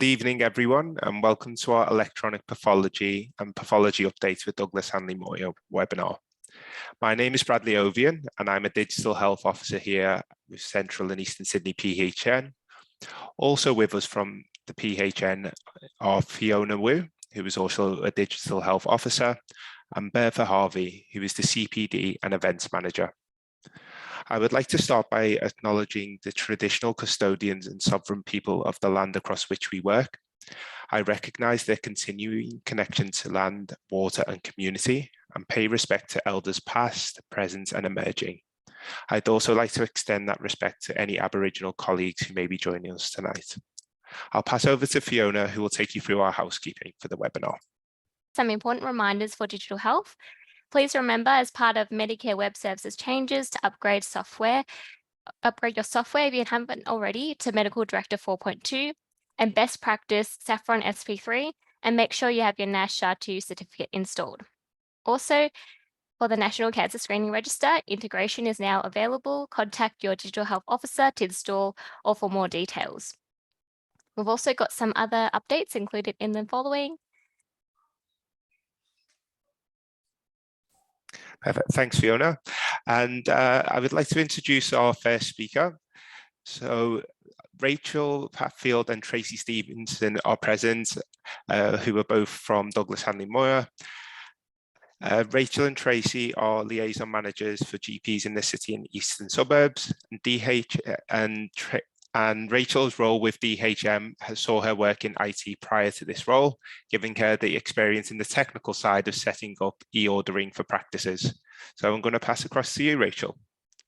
Good evening, everyone, and welcome to our Electronic Pathology and Pathology Updates with Douglass Hanly Moir webinar. My name is Bradley Ovien, and I'm a Digital Health Officer here with Central and Eastern Sydney PHN. Also with us from the PHN are Fiona Wu, who is also a Digital Health Officer, and Bertha Harvey, who is the CPD and Events Manager. I would like to start by acknowledging the traditional custodians and sovereign people of the land across which we work. I recognise their continuing connection to land, water and community, and pay respect to elders past, present and emerging. I'd also like to extend that respect to any Aboriginal colleagues who may be joining us tonight. I'll pass over to Fiona, who will take you through our housekeeping for the webinar. Some important reminders for digital health. Please remember, as part of Medicare Web Services changes, to upgrade your software if you haven't already to Medical Director 4.2 and best practice CESPHN SP3, and make sure you have your NASH SHA-2 certificate installed. Also, for the National Cancer Screening Register, integration is now available. Contact your digital health officer to install or for more details. We've also got some other updates included in the following. Perfect. Thanks, Fiona. And I would like to introduce our first speaker. So Rachel Patfield and Tracy Stevenson are present, who are both from Douglass Hanly Moir. Rachel and Tracy are liaison managers for GPs in the city and eastern suburbs. And Rachel's role with DHM saw her work in IT prior to this role, giving her the experience in the technical side of setting up e-ordering for practices. So I'm going to pass across to you, Rachel.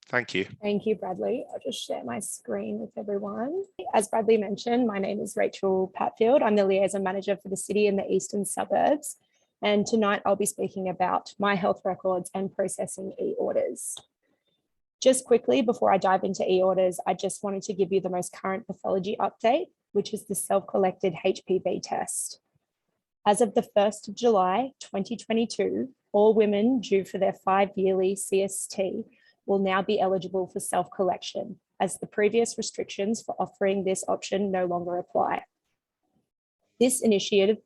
Thank you. Thank you, Bradley. I'll just share my screen with everyone. As Bradley mentioned, my name is Rachel Patfield. I'm the liaison manager for the city and the eastern suburbs. And tonight I'll be speaking about my health records and processing e-orders. Just quickly, before I dive into eOrders, I just wanted to give you the most current pathology update, which is the self-collected HPV test. As of the 1st of July, 2022, all women due for their 5-yearly CST will now be eligible for self-collection, as the previous restrictions for offering this option no longer apply. This initiative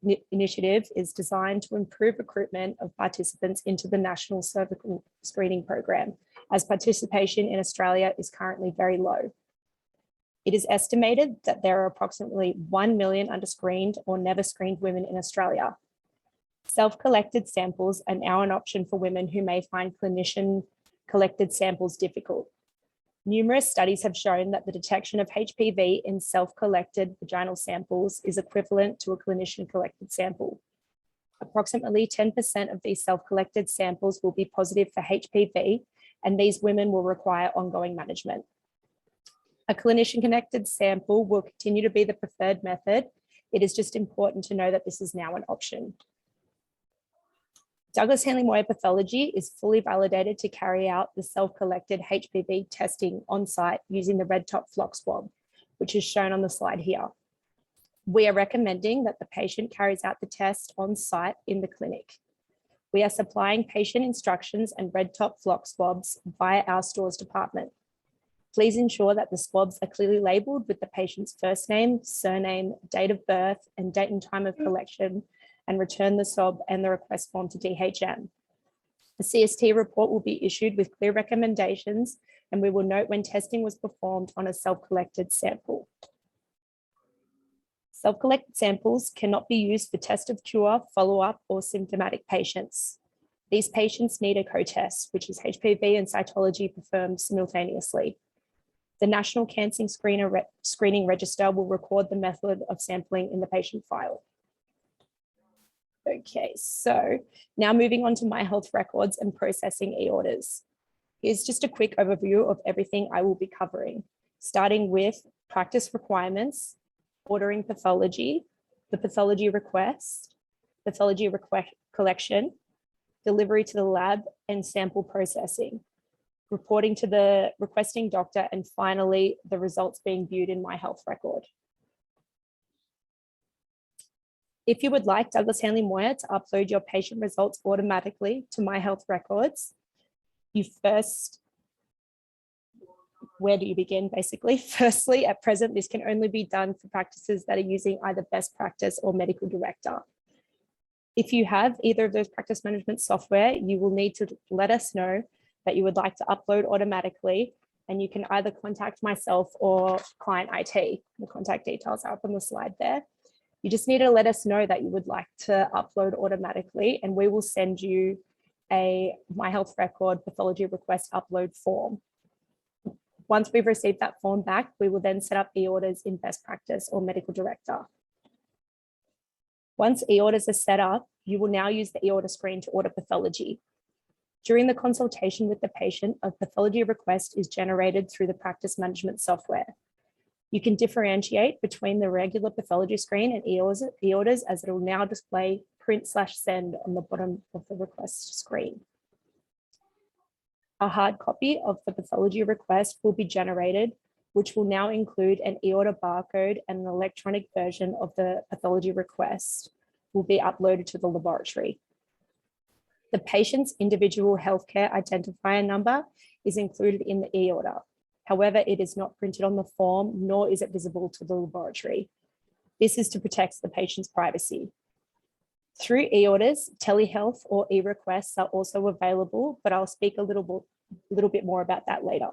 is designed to improve recruitment of participants into the National Cervical Screening Program, as participation in Australia is currently very low. It is estimated that there are approximately 1 million underscreened or never screened women in Australia. Self-collected samples are now an option for women who may find clinician-collected samples difficult. Numerous studies have shown that the detection of HPV in self-collected vaginal samples is equivalent to a clinician-collected sample. Approximately 10% of these self-collected samples will be positive for HPV, and these women will require ongoing management. A clinician-connected sample will continue to be the preferred method. It is just important to know that this is now an option. Douglass Hanly Moir Pathology is fully validated to carry out the self-collected HPV testing on site using the red top flock swab, which is shown on the slide here. We are recommending that the patient carries out the test on site in the clinic. We are supplying patient instructions and red top flock swabs via our stores department. Please ensure that the swabs are clearly labelled with the patient's first name, surname, date of birth, and date and time of collection, and return the swab and the request form to DHM. The CST report will be issued with clear recommendations, and we will note when testing was performed on a self-collected sample. Self-collected samples cannot be used for test of cure, follow-up, or symptomatic patients. These patients need a co-test, which is HPV and cytology performed simultaneously. The National Cancer Screening Register will record the method of sampling in the patient file. Okay, so now moving on to my health records and processing e-orders. Here's just a quick overview of everything I will be covering, starting with practice requirements, ordering pathology, the pathology request collection, delivery to the lab, and sample processing, reporting to the requesting doctor, and finally, the results being viewed in my health record. If you would like Douglass Hanly Moir to upload your patient results automatically to my health records, you first where do you begin, basically? Firstly, at present, this can only be done for practices that are using either best practice or medical director. If you have either of those practice management software, you will need to let us know that you would like to upload automatically, and you can either contact myself or client IT. The contact details are up on the slide there. You just need to let us know that you would like to upload automatically, and we will send you a My Health Record pathology request upload form. Once we've received that form back, we will then set up eOrders in best practice or medical director. Once eOrders are set up, you will now use the eOrder screen to order pathology. During the consultation with the patient, a pathology request is generated through the practice management software. You can differentiate between the regular pathology screen and eOrders, as it will now display print/send on the bottom of the request screen. A hard copy of the pathology request will be generated, which will now include an eOrder barcode, and an electronic version of the pathology request will be uploaded to the laboratory. The patient's individual healthcare identifier number is included in the eOrder. However, it is not printed on the form, nor is it visible to the laboratory. This is to protect the patient's privacy. Through eOrders, telehealth or e-requests are also available, but I'll speak a little bit more about that later.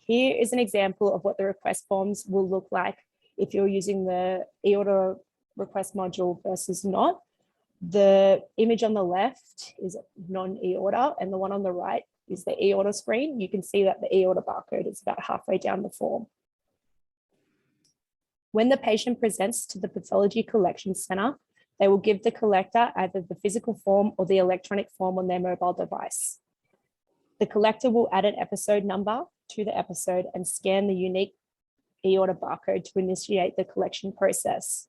Here is an example of what the request forms will look like if you're using the eOrder request module versus not. The image on the left is non-eOrder, and the one on the right is the eOrder screen. You can see that the eOrder barcode is about halfway down the form. When the patient presents to the pathology collection center, they will give the collector either the physical form or the electronic form on their mobile device. The collector will add an episode number to the episode and scan the unique eOrder barcode to initiate the collection process.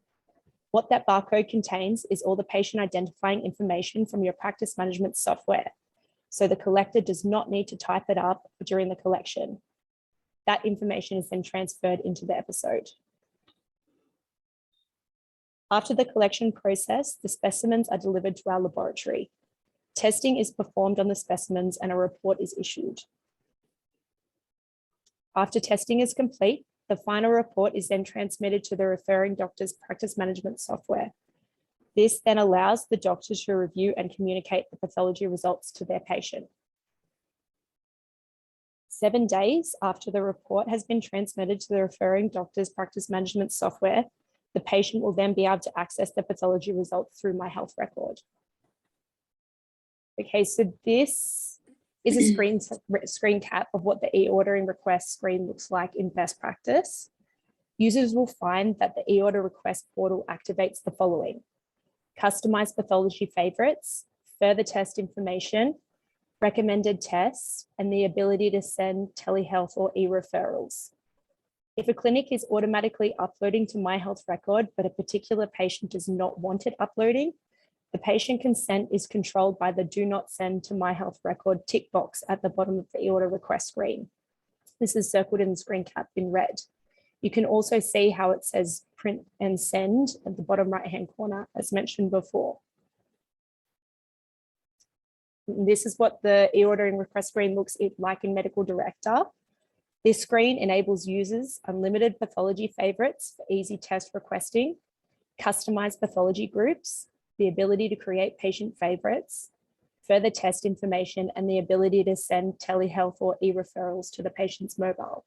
What that barcode contains is all the patient identifying information from your practice management software. So the collector does not need to type it up during the collection. That information is then transferred into the episode. After the collection process, the specimens are delivered to our laboratory. Testing is performed on the specimens and a report is issued. After testing is complete, the final report is then transmitted to the referring doctor's practice management software. This then allows the doctor to review and communicate the pathology results to their patient. 7 days after the report has been transmitted to the referring doctor's practice management software, the patient will then be able to access the pathology results through My Health Record. Okay, so this is a screen cap of what the eOrdering request screen looks like in best practice. Users will find that the eOrder request portal activates the following: customized pathology favorites, further test information, recommended tests, and the ability to send telehealth or e-referrals. If a clinic is automatically uploading to My Health Record, but a particular patient does not want it uploading, the patient consent is controlled by the Do Not Send to My Health Record tick box at the bottom of the eOrder request screen. This is circled in the screen cap in red. You can also see how it says print and send at the bottom right-hand corner, as mentioned before. This is what the eOrdering request screen looks like in Medical Director. This screen enables users unlimited pathology favorites for easy test requesting, customized pathology groups, the ability to create patient favorites, further test information, and the ability to send telehealth or e-referrals to the patient's mobile.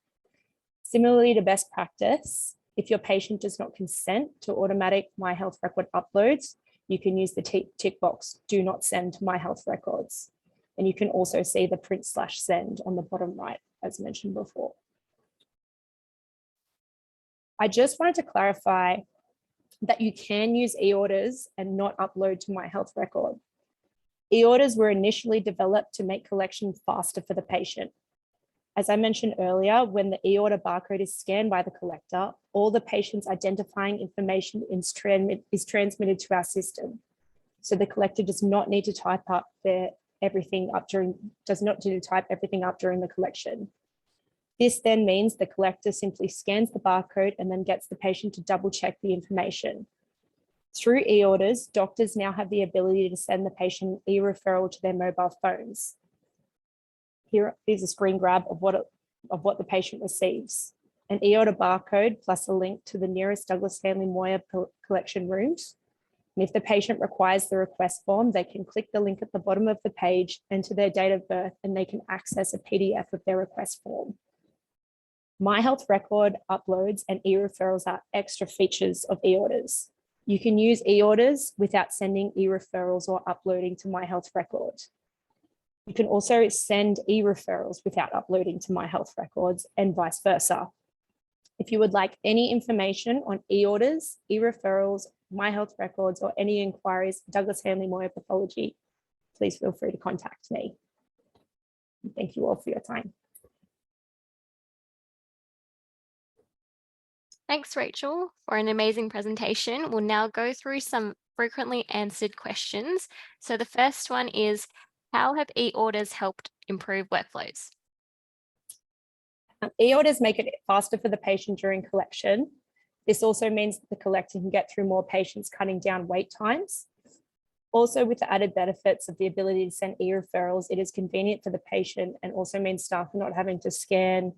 Similarly to best practice, if your patient does not consent to automatic My Health Record uploads, you can use the tick box, Do Not Send to My Health Records. And you can also see the print/send on the bottom right, as mentioned before. I just wanted to clarify that you can use eOrders and not upload to My Health Record. eOrders were initially developed to make collection faster for the patient. As I mentioned earlier, when the eOrder barcode is scanned by the collector, all the patient's identifying information is transmitted to our system. So the collector does not need to type everything up during the collection. This then means the collector simply scans the barcode and then gets the patient to double check the information. Through eOrders, doctors now have the ability to send the patient e-referral to their mobile phones. Here is a screen grab of what the patient receives. An eOrder barcode plus a link to the nearest Douglass Hanly Moir collection rooms. And if the patient requires the request form, they can click the link at the bottom of the page, enter their date of birth, and they can access a PDF of their request form. My Health Record uploads and e-referrals are extra features of eOrders. You can use eOrders without sending e-referrals or uploading to My Health Record. You can also send e-referrals without uploading to My Health Records and vice versa. If you would like any information on eOrders, e-referrals, My Health Records, or any inquiries, Douglass Hanly Moir Pathology, please feel free to contact me. Thank you all for your time. Thanks, Rachel, for an amazing presentation. We'll now go through some frequently answered questions. So the first one is, how have eOrders helped improve workflows? eOrders make it faster for the patient during collection. This also means that the collector can get through more patients, cutting down wait times. Also, with the added benefits of the ability to send e-referrals, it is convenient for the patient and also means staff are not having to scan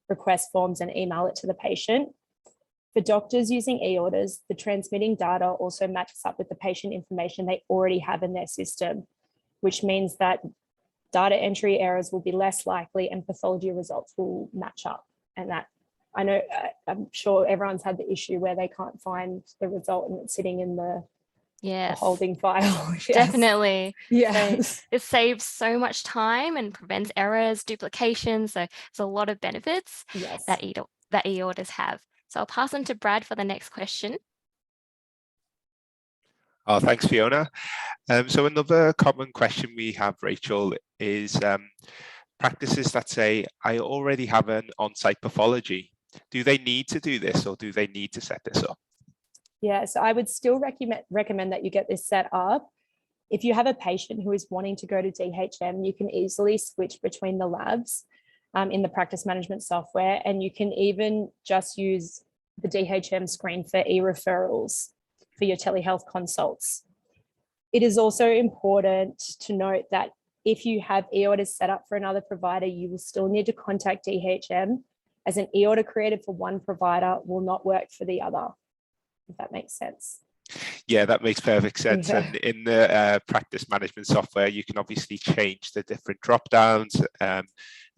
request forms and email it to the patient. For doctors using eOrders, the transmitting data also matches up with the patient information they already have in their system, which means that data entry errors will be less likely and pathology results will match up. And that, I know, I'm sure everyone's had the issue where they can't find the result and it's sitting in the holding file. Yes. Definitely. Yes. So it saves so much time and prevents errors, duplication. So there's a lot of benefits Yes. that eOrders have. So I'll pass on to Brad for the next question. Oh, thanks, Fiona. So another common question we have, Rachel, is practices that say, I already have an on-site pathology. Do they need to do this or do they need to set this up? Yeah, so I would still recommend that you get this set up. If you have a patient who is wanting to go to DHM, you can easily switch between the labs in the practice management software, and you can even just use the DHM screen for e-referrals for your telehealth consults. It is also important to note that if you have eOrders set up for another provider, you will still need to contact DHM, as an eOrder created for one provider will not work for the other, if that makes sense. Yeah, that makes perfect sense. Yeah. And in the practice management software, you can obviously change the different drop downs and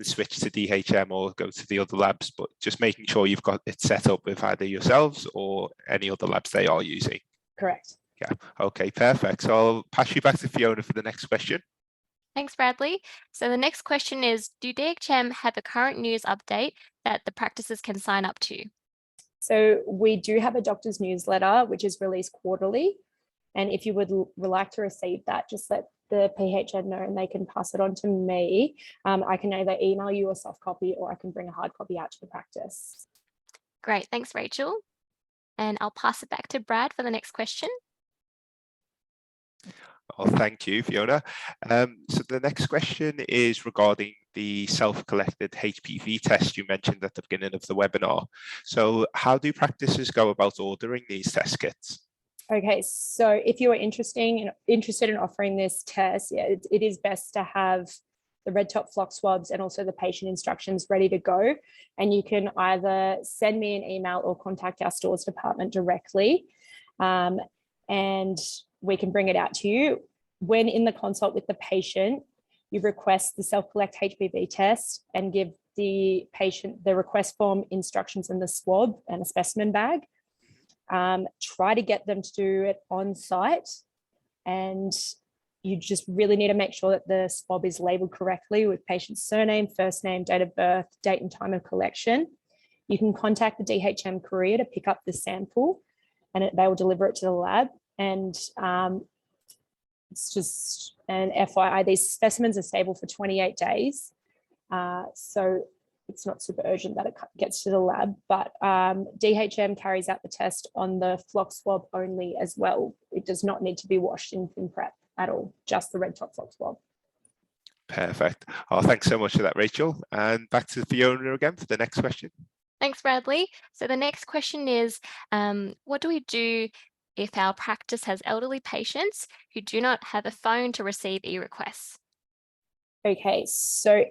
switch to DHM or go to the other labs, but just making sure you've got it set up with either yourselves or any other labs they are using. Correct. Yeah, okay, perfect. So I'll pass you back to Fiona for the next question. Thanks, Bradley. So the next question is, do DHM have a current news update that the practices can sign up to? So we do have a doctor's newsletter, which is released quarterly. And if you would like to receive that, just let the PHN know and they can pass it on to me. I can either email you a soft copy or I can bring a hard copy out to the practice. Great, thanks, Rachel. And I'll pass it back to Brad for the next question. Oh, thank you, Fiona. So the next question is regarding the self-collected HPV test you mentioned at the beginning of the webinar. So how do practices go about ordering these test kits? Okay, so if you are interested in offering this test, yeah, it is best to have the red top flock swabs and also the patient instructions ready to go. And you can either send me an email or contact our stores department directly. And we can bring it out to you. When in the consult with the patient, you request the self-collect HPV test and give the patient the request form, instructions, and the swab and a specimen bag. Try to get them to do it on site, and you just really need to make sure that the swab is labeled correctly with patient's surname, first name, date of birth, date and time of collection. You can contact the DHM courier to pick up the sample and they will deliver it to the lab. And it's just an FYI, these specimens are stable for 28 days. So it's not super urgent that it gets to the lab, but DHM carries out the test on the flock swab only as well. It does not need to be washed in thin prep at all, just the red top flock swab. Perfect. Oh, thanks so much for that, Rachel. And back to Fiona again for the next question. Thanks, Bradley. So the next question is, what do we do if our practice has elderly patients who do not have a phone to receive e-requests? Okay, so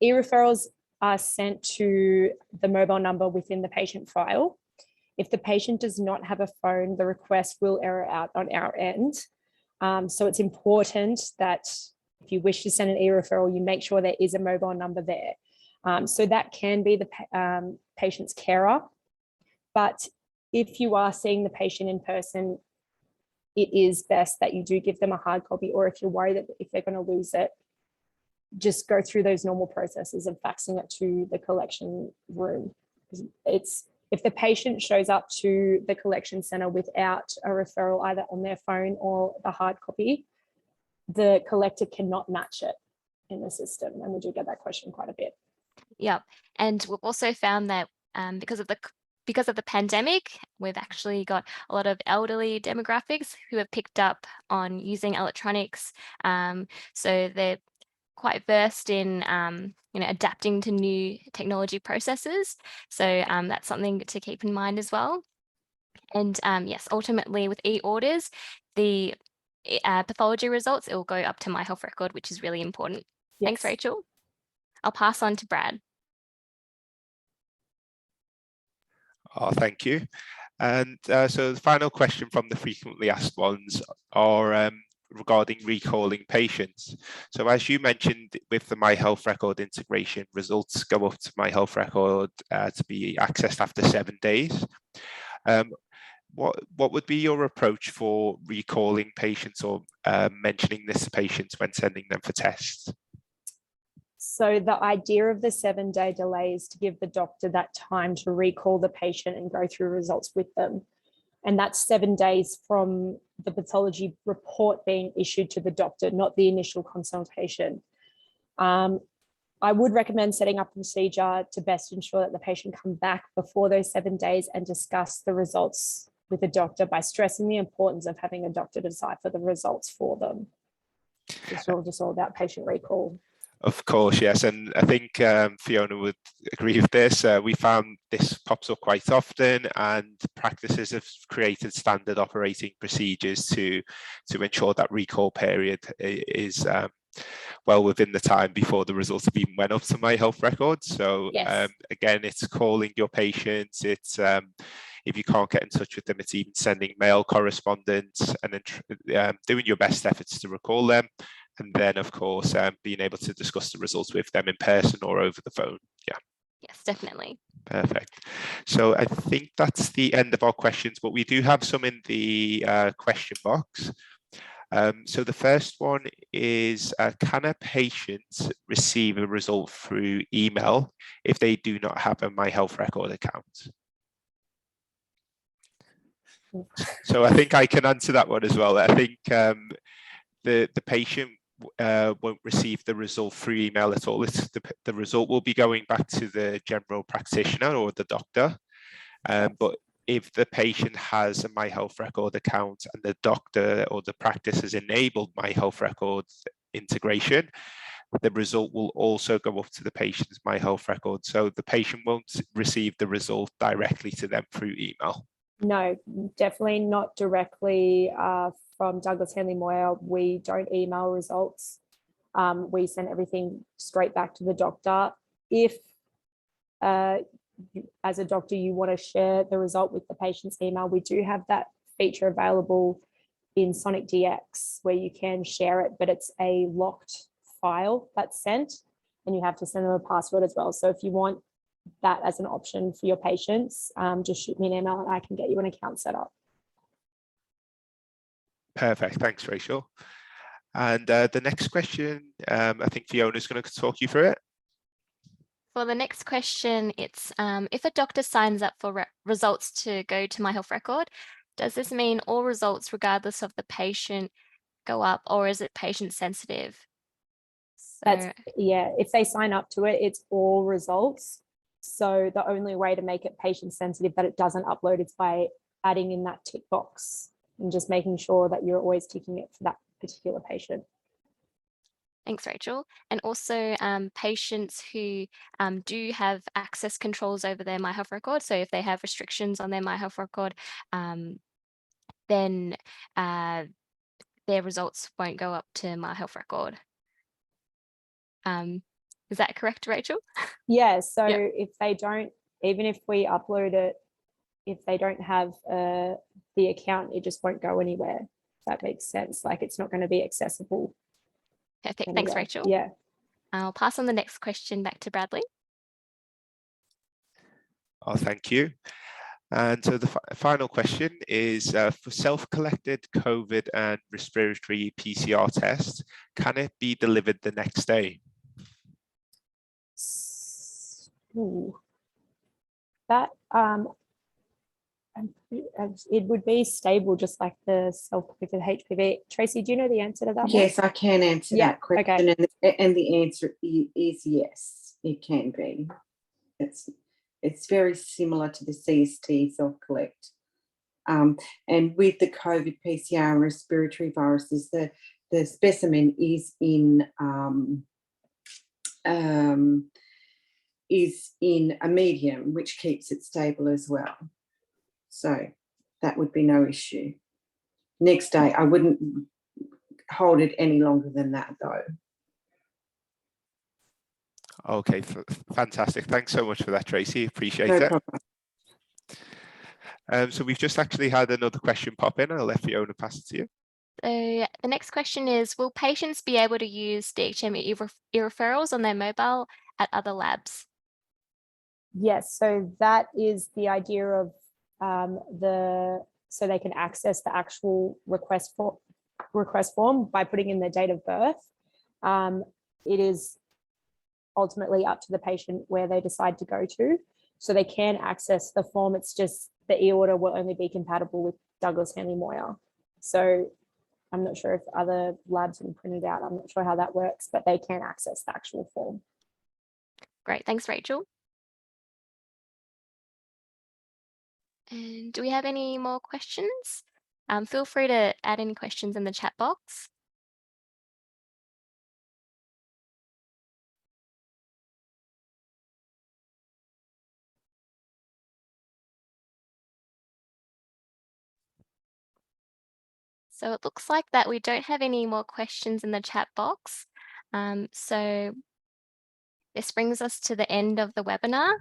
e-referrals are sent to the mobile number within the patient file. If the patient does not have a phone, the request will error out on our end. So it's important that if you wish to send an e-referral, you make sure there is a mobile number there. So that can be the patient's carer. But if you are seeing the patient in person, it is best that you do give them a hard copy, or if you're worried that if they're going to lose it, just go through those normal processes of faxing it to the collection room. If the patient shows up to the collection centre without a referral either on their phone or the hard copy, the collector cannot match it in the system. And we do get that question quite a bit. Yeah, and we've also found that because of the pandemic, we've actually got a lot of elderly demographics who have picked up on using electronics. So they're quite versed in adapting to new technology processes. So that's something to keep in mind as well. And yes, ultimately with eOrders, the pathology results, it will go up to my health record, which is really important. Yes. Thanks, Rachel. I'll pass on to Brad. Oh, thank you. And so the final question from the frequently asked ones are regarding recalling patients. So as you mentioned, with the My Health Record integration, results go up to My Health Record to be accessed after 7 days. What would be your approach for recalling patients or mentioning this to patients when sending them for tests? So the idea of the 7-day delay is to give the doctor that time to recall the patient and go through results with them. And that's 7 days from the pathology report being issued to the doctor, not the initial consultation. I would recommend setting up a procedure to best ensure that the patient come back before those 7 days and discuss the results with the doctor by stressing the importance of having a doctor decipher the results for them. It's just all about patient recall. Of course, yes. And I think Fiona would agree with this. We found this pops up quite often, and practices have created standard operating procedures to ensure that recall period is well within the time before the results have even went up to My Health Record. So yes. Again, it's calling your patients. It's if you can't get in touch with them, it's even sending mail correspondence and then doing your best efforts to recall them. And then, of course, being able to discuss the results with them in person or over the phone. Yeah. Yes, definitely. Perfect. So I think that's the end of our questions, but we do have some in the question box. So the first one is, can a patient receive a result through email if they do not have a My Health Record account? So I think I can answer that one as well. I think the patient won't receive the result through email at all. The result will be going back to the general practitioner or the doctor. But if the patient has a My Health Record account and the doctor or the practice has enabled My Health Record integration, the result will also go up to the patient's My Health Record. So the patient won't receive the result directly to them through email. No, definitely not directly from Douglass Hanly Moir. We don't email results. We send everything straight back to the doctor. If as a doctor you want to share the result with the patient's email, we do have that feature available in Sonic DX where you can share it, but it's a locked file that's sent and you have to send them a password as well. So if you want that as an option for your patients, just shoot me an email and I can get you an account set up. Perfect. Thanks, Rachel. And the next question, I think Fiona's going to talk you through it. For the next question, it's if a doctor signs up for results to go to My Health Record, does this mean all results, regardless of the patient, go up, or is it patient sensitive? So, yeah, if they sign up to it, it's all results. So the only way to make it patient sensitive that it doesn't upload is by adding in that tick box and just making sure that you're always ticking it for that particular patient. Thanks, Rachel. And also patients who do have access controls over their My Health Record. So if they have restrictions on their My Health Record, then their results won't go up to My Health Record. Is that correct, Rachel? Yeah, so Yep. if they don't, even if we upload it, if they don't have the account, it just won't go anywhere. If that makes sense. Like it's not going to be accessible. Perfect. Anywhere. Thanks, Rachel. Yeah. I'll pass on the next question back to Bradley. Oh, thank you. And so the final question is for self-collected COVID and respiratory PCR tests, can it be delivered the next day? Ooh. That it would be stable, just like the self-collected HPV. Tracy, do you know the answer to that? Yes, I can answer that question, okay. and the answer is yes, it can be. It's very similar to the CST self-collect. And with the COVID PCR and respiratory viruses, the specimen is in a medium, which keeps it stable as well. So that would be no issue. Next day, I wouldn't hold it any longer than that, though. Okay, fantastic. Thanks so much for that, Tracy. Appreciate No it. problem. So we've just actually had another question pop in. I'll let Fiona pass it to you. So the next question is, will patients be able to use DHM e-referrals on their mobile at other labs? Yes, so that is the idea of so they can access the actual request form by putting in their date of birth. It is ultimately up to the patient where they decide to go to. So they can access the form. It's just the e-order will only be compatible with Douglass Hanly Moir. So I'm not sure if other labs can print it out. I'm not sure how that works, but they can access the actual form. Great, thanks, Rachel. And do we have any more questions? Feel free to add any questions in the chat box. So it looks like that we don't have any more questions in the chat box. So this brings us to the end of the webinar.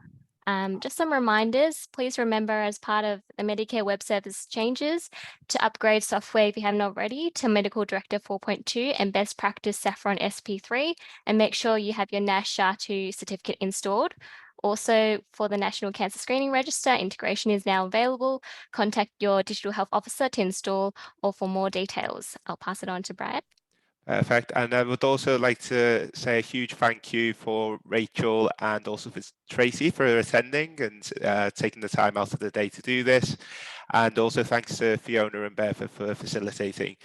Just some reminders, please remember as part of the Medicare Web Service changes to upgrade software if you haven't already to Medical Director 4.2 and best practice CESPHN SP3, and make sure you have your NASH SHA-2 certificate installed. Also, for the National Cancer Screening Register, integration is now available. Contact your digital health officer to install or for more details. I'll pass it on to Brad. Perfect. And I would also like to say a huge thank you for Rachel and also for Tracy for attending and taking the time out of the day to do this. And also thanks to Fiona and Bev for facilitating.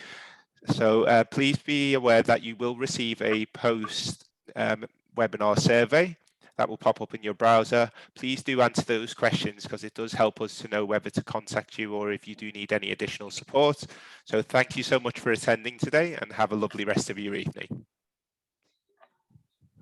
So please be aware that you will receive a post webinar survey that will pop up in your browser. Please do answer those questions because it does help us to know whether to contact you or if you do need any additional support. So thank you so much for attending today and have a lovely rest of your evening.